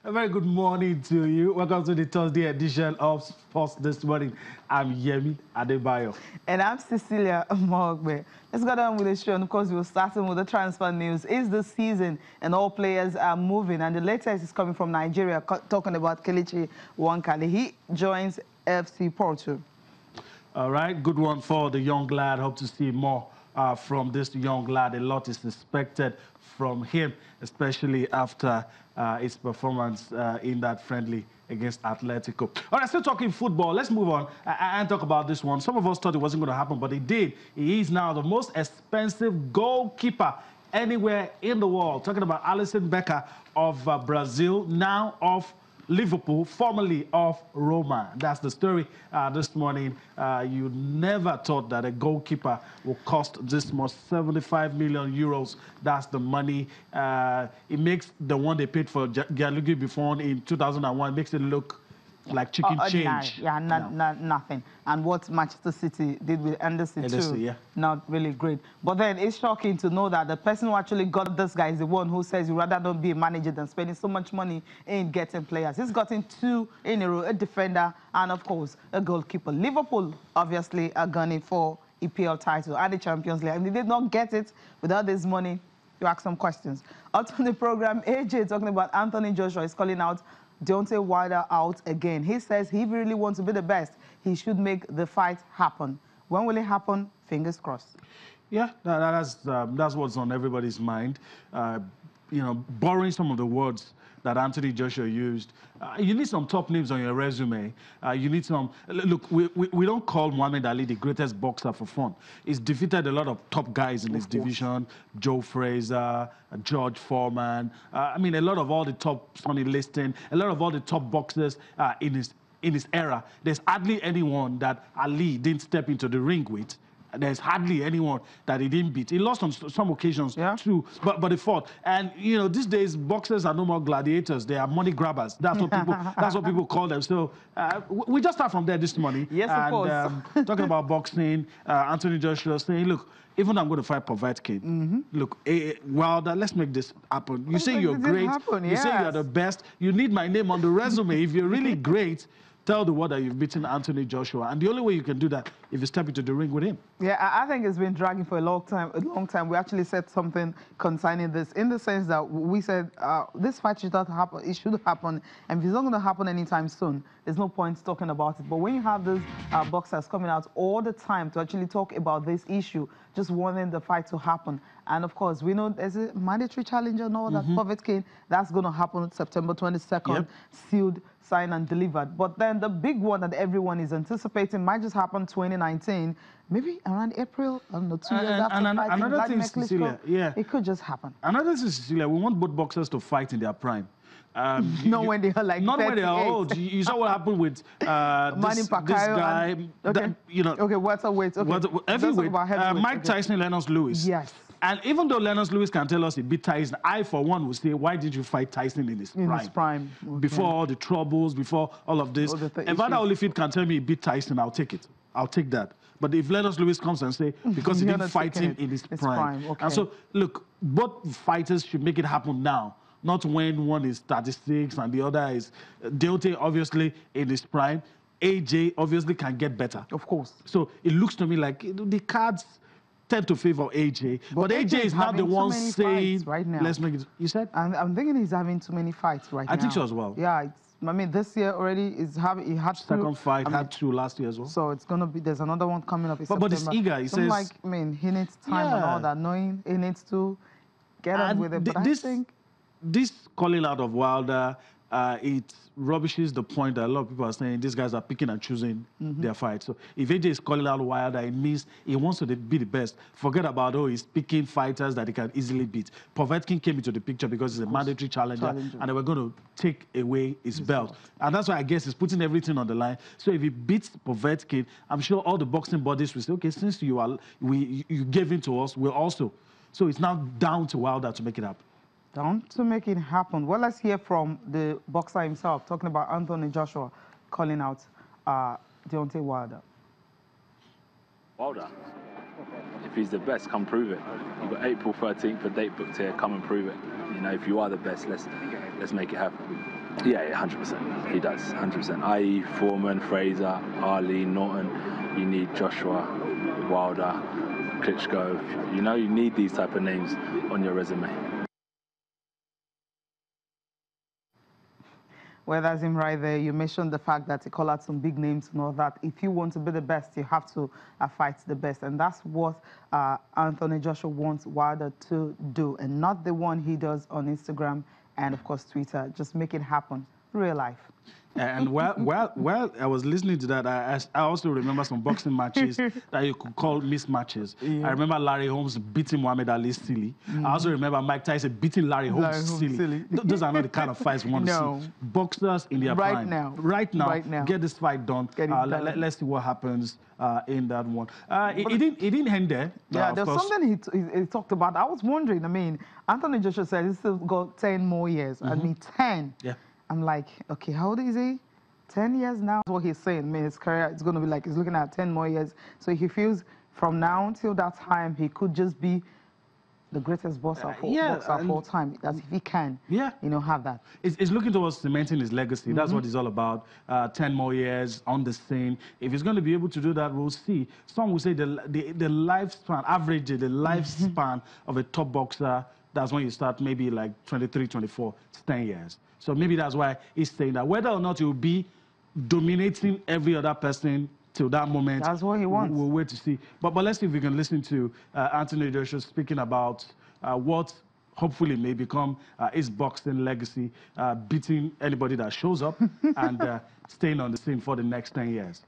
A very good morning to you. Welcome to the Thursday edition of Sports This Morning. I'm Yemi Adebayo. And I'm Cecilia Mogbe. Let's go down with the show. And of course, we're starting with the transfer news. It's the season and all players are moving. And the latest is coming from Nigeria, talking about Kelechi Nwankali. He joins FC Porto. All right, good one for the young lad. Hope to see more from this young lad. A lot is expected from him, especially after his performance in that friendly against Atletico. All right, still talking football. Let's move on and talk about this one. Some of us thought it wasn't going to happen, but it did. He is now the most expensive goalkeeper anywhere in the world. Talking about Alisson Becker of Brazil, now of Liverpool, formerly of Roma. That's the story this morning. You never thought that a goalkeeper would cost this much, 75 million euros. That's the money. It makes the one they paid for Gianluigi Buffon in 2001, makes it look like chicken change. Yeah, nothing. And what Manchester City did with Anderson too, yeah. Not really great. But then it's shocking to know that the person who actually got this guy is the one who says he'd rather not be a manager than spending so much money in getting players. He's gotten two in a row, a defender and, of course, a goalkeeper. Liverpool, obviously, are gunning for EPL title and the Champions League. And they did not get it without this money. You ask some questions. Out on the program, AJ talking about Anthony Joshua is calling out Deontay Wilder out again. He says he really wants to be the best. He should make the fight happen. When will it happen? Fingers crossed. Yeah, that's what's on everybody's mind. You know, borrowing some of the words that Anthony Joshua used. You need some top names on your resume. You need some... Look, we don't call Muhammad Ali the greatest boxer for fun. He's defeated a lot of top guys in his division. Joe Frazier, George Foreman. I mean, a lot of all the top Sonny Liston, a lot of all the top boxers in his era. There's hardly anyone that Ali didn't step into the ring with. There's hardly anyone that he didn't beat. He lost on some occasions too, but he fought. And you know, these days boxers are no more gladiators; they are money grabbers. That's what people call them. So we just start from there this morning. Yes, of course. Talking about boxing, Anthony Joshua saying, "Look, even I'm going to fight Povetkin. Look, Wilder, let's make this happen. You say you're great. You say you're the best. You need my name on the resume. If you're really great." Tell the world that you've beaten Anthony Joshua. And the only way you can do that if you step into the ring with him. Yeah, I think it's been dragging for a long time. We actually said something concerning this in the sense that we said this fight should not happen. It should happen. And if it's not going to happen anytime soon, there's no point talking about it. But when you have those boxers coming out all the time to actually talk about this issue, just wanting the fight to happen. And of course, we know there's a mandatory challenger and all that. Povetkin, that's going to happen September 22nd, sealed, signed and delivered. But then the big one that everyone is anticipating might just happen 2019, maybe around April, I don't know, 2 years after fighting another thing, Cecilia, it could just happen. Another thing, Cecilia, we want both boxers to fight in their prime. Not when they are like not 38. when they are old. You saw what happened with this guy. You know. Okay, what's a weight? Okay. Heavyweight. Mike Tyson, Lennox Lewis. Yes. And even though Lennox Lewis can tell us he beat Tyson, I, for one, would say, why did you fight Tyson in his prime? In his prime. Okay. Before all the troubles, before all of this. If Evander Holyfield can tell me he beat Tyson, I'll take it. I'll take that. But if Lennox Lewis comes and say, because he didn't fight him in his prime. Okay. And so, look, both fighters should make it happen now. Not when one is 36 and the other is... Deontay, obviously, in his prime. AJ, obviously, can get better. Of course. So it looks to me like the cards tend to favor AJ. But AJ is not the one saying, right now. Let's make it... You said? I'm thinking he's having too many fights right now. I think so as well. Yeah, I mean, this year already he had second fight, had two last year as well. So it's going to be... There's another one coming up in September. But he's eager. He says... Like, I mean, he needs time and all that, knowing he needs to get on with it. But I think... This calling out of Wilder, it rubbishes the point that a lot of people are saying these guys are picking and choosing their fight. So if AJ is calling out Wilder, it means he wants to be the best. Forget about, he's picking fighters that he can easily beat. Povetkin came into the picture because he's a mandatory challenger, and they were going to take away his belt. And that's why I guess he's putting everything on the line. So if he beats Povetkin, I'm sure all the boxing bodies will say, okay, since you gave in to us, we'll also. So it's now down to Wilder to make it happen. Down to make it happen. Well, let's hear from the boxer himself, talking about Anthony Joshua calling out Deontay Wilder. Wilder, if he's the best, come prove it. You've got April 13th, a date booked here, come and prove it. You know, if you are the best, let's make it happen. Yeah, 100%. He does, 100%. I.e. Foreman, Fraser, Ali, Norton. You need Joshua, Wilder, Klitschko. You know, you need these type of names on your resume. Well, that's him right there. You mentioned the fact that he called out some big names and all that. If you want to be the best, you have to fight the best. And that's what Anthony Joshua wants Wilder to do, and not the one he does on Instagram and, of course, Twitter. Just make it happen. Real life. And while I was listening to that, I also remember some boxing matches that you could call mismatches. Yeah. I remember Larry Holmes beating Muhammad Ali silly. I also remember Mike Tyson beating Larry Holmes silly. Those are not the kind of fights we want to see. Boxers in their prime. Right now, get this fight done. Let's see what happens in that one. It didn't end there. Yeah, there's something he talked about. I was wondering, I mean, Anthony Joshua said he's still got 10 more years. I mean, 10. Yeah. I'm like, okay, how old is he? 10 years now? That's what he's saying. I mean, his career is going to be like, he's looking at 10 more years. So he feels from now until that time, he could just be the greatest boxer of all time. That's if he can, have that. It's looking towards cementing his legacy. That's what it's all about. 10 more years on the scene. If he's going to be able to do that, we'll see. Some will say the lifespan, average, the lifespan of a top boxer, that's when you start maybe like 23, 24, it's 10 years. So maybe that's why he's saying that. Whether or not he'll be dominating every other person till that moment, that's what he wants. We'll wait to see. But let's see if we can listen to Anthony Joshua speaking about what hopefully may become his boxing legacy, beating anybody that shows up and staying on the scene for the next 10 years.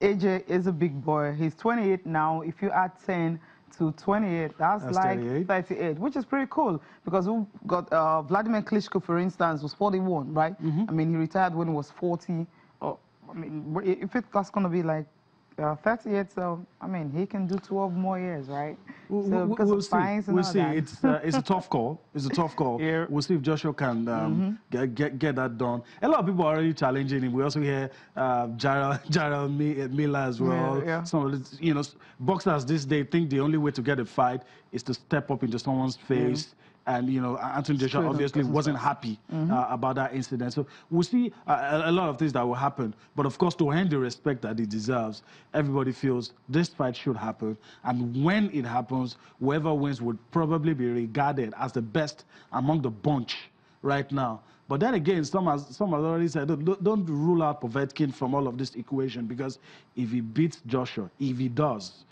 AJ is a big boy. He's 28 now. If you add 10 to 28, that's like 38, which is pretty cool because we got Vladimir Klitschko, for instance, was 41, right? I mean, he retired when he was 40. I mean, if that's going to be like 38, so I mean, he can do 12 more years, right? We'll see. We'll see. It's a tough call. It's a tough call. Yeah. We'll see if Joshua can get that done. A lot of people are already challenging him. We also hear Jarrell Miller as well. Yeah. Some of the, boxers this day think the only way to get a fight is to step up into someone's face. And, Anthony Joshua obviously wasn't happy about that incident. So we'll see a lot of things that will happen. But, of course, to earn the respect that he deserves, everybody feels this fight should happen. And when it happens, whoever wins would probably be regarded as the best among the bunch right now. But then again, some have already said, don't rule out Povetkin from all of this equation, because if he beats Joshua, if he does,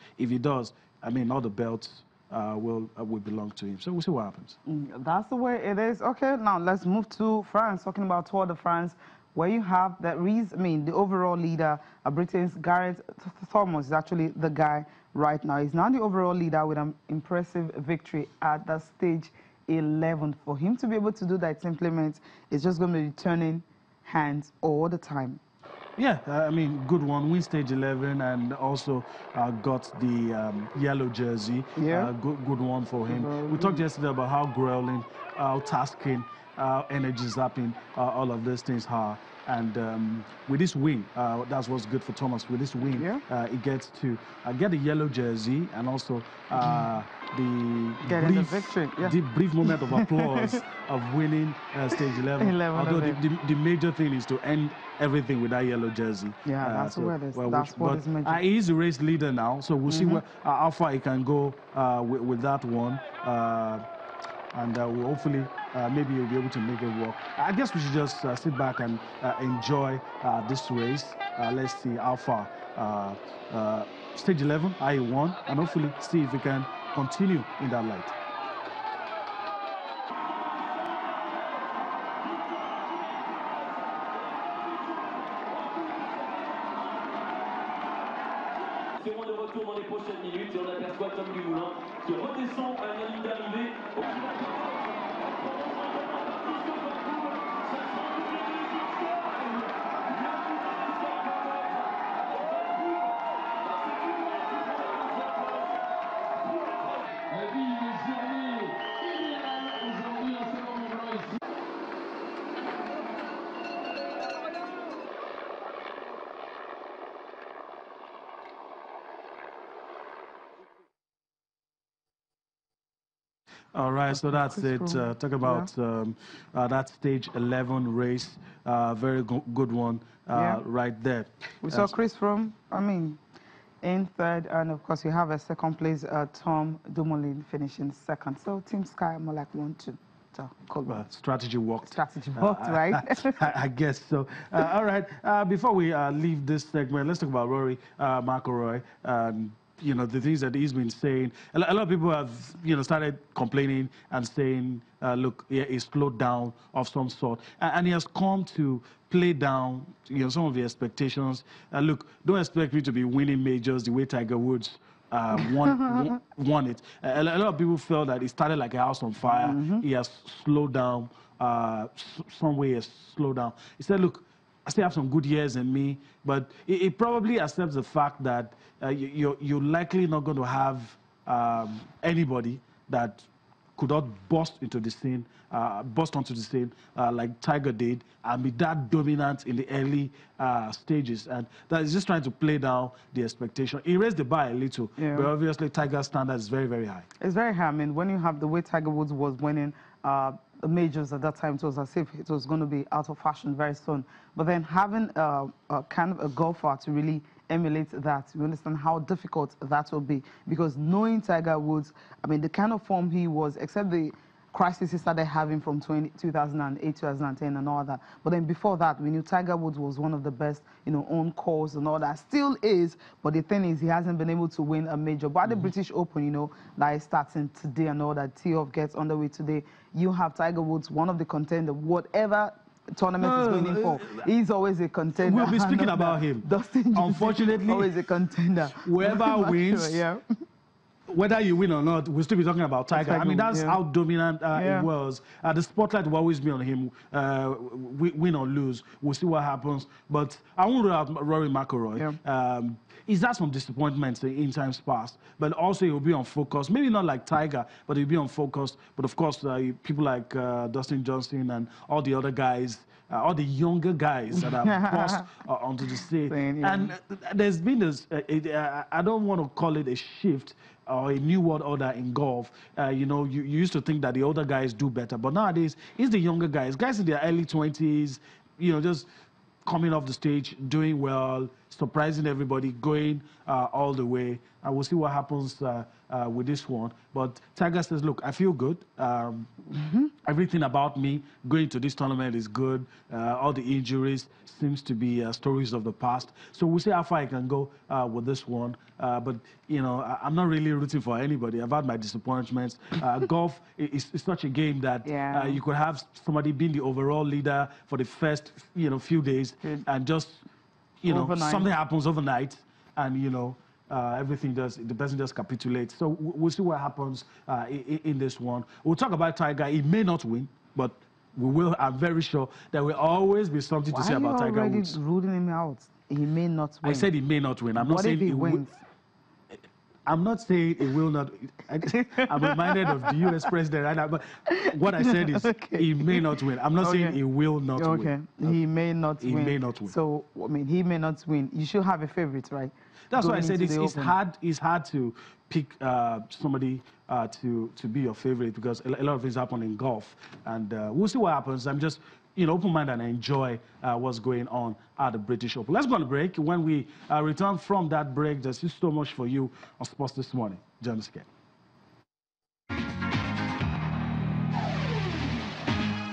I mean, all the belts will belong to him. So we'll see what happens. That's the way it is. Okay, now let's move to France, talking about Tour de France, where you have that the overall leader of Britain's Gareth Thomas is actually the guy right now. He's now the overall leader with an impressive victory at that stage 11. For him to be able to do that implement, it's just going to be turning hands all the time. Yeah, I mean, good one. Win stage 11 and also got the yellow jersey. Yeah. Good one for him. We talked yesterday about how grueling, how tasking, how energy zapping, all of those things are. And with this win, that's what's good for Thomas. With this win, he gets to get the yellow jersey and also the brief moment of applause of winning stage 11. Although the major thing is to end everything with that yellow jersy. Yeah, that's where it is. That's what is major. He is the race leader now, so we'll see how far he can go with that one. And we'll hopefully, maybe he'll be able to make it work. I guess we should just sit back and enjoy this race. Let's see how far. Stage 11, I won, and hopefully see if we can continue in that light. Seront de retour dans les prochaines minutes et on aperçoit Tom Dumoulin qui redescend à la ligne d'arrivée. All right, so that's it. Chris Froome. Talk about that stage 11 race. Very good one right there. We saw Chris Froome, in third, and of course we have a second place, Tom Dumoulin finishing second. So Team Sky more like 1-2. So cool. Strategy worked. Strategy worked, right? I guess so. All right. Before we leave this segment, let's talk about Rory McIlroy. You know, the things that he's been saying. A lot of people have, started complaining and saying, look, he slowed down of some sort. And he has come to play down, some of the expectations. Look, don't expect me to be winning majors the way Tiger Woods won it. A lot of people felt that he started like a house on fire. Mm-hmm. He has slowed down. Some way he has slowed down. He said, look, I still have some good years in me, but it probably accepts the fact that you're likely not going to have anybody that could not burst onto the scene like Tiger did and be that dominant in the early stages. And that is just trying to play down the expectation. He raised the bar a little, but obviously Tiger's standard is very, very high. It's very high. I mean, when you have the way Tiger Woods was winning majors at that time, it was as if it was going to be out of fashion very soon. But then having a kind of a golfer to really emulate that, you understand how difficult that will be. Because knowing Tiger Woods, I mean, the kind of form he was, except the crisis he started having from 2008, 2010 and all that. But then before that, we knew Tiger Woods was one of the best, on course and all that. Still is, but the thing is, he hasn't been able to win a major. But the British Open, that is starting today and all that, tee-off gets underway today. You have Tiger Woods, one of the contenders, whatever tournament is going in for. He's always a contender. We'll be speaking about him. Dustin, unfortunately, always a contender. Whoever wins, whether you win or not, we'll still be talking about Tiger. I mean, that's how dominant he was. The spotlight will always be on him, win or lose. We'll see what happens. But I won't rule out Rory McIlroy. He's had some disappointments in times past, but also he will be on focus. Maybe not like Tiger, but he'll be on focus. But of course, people like Dustin Johnson and all the other guys, all the younger guys that have crossed onto the stage. And there's been this, I don't want to call it a shift or a new world order in golf. You used to think that the older guys do better, but nowadays it's the younger guys in their early 20s, just coming off the stage, doing well, surprising everybody, going all the way. And we'll see what happens with this one. But Tiger says, look, I feel good. Everything about me going to this tournament is good. All the injuries seems to be stories of the past. So we'll see how far I can go with this one. But, I'm not really rooting for anybody. I've had my disappointments. Golf is such a game that you could have somebody being the overall leader for the first, few days and just, something happens overnight and, the person just capitulates. So we'll see what happens in this one. We'll talk about Tiger. He may not win, but I'm very sure there will always be something to say about Tiger Woods. Why are you already ruling him out? He may not win. I said he may not win. I'm not saying he wins. I'm not saying he will not. I'm reminded of the U.S. president right now, but what I said is he may not win. I'm not saying he will not win. He may not win. He may not win. So, he may not win. You should have a favorite, right? That's why I said it's hard to pick somebody to be your favorite because a lot of things happen in golf. And we'll see what happens. I'm just open-minded and enjoy what's going on at the British Open. Let's go on a break. When we return from that break, there's just so much for you on Sports This Morning. Join us again.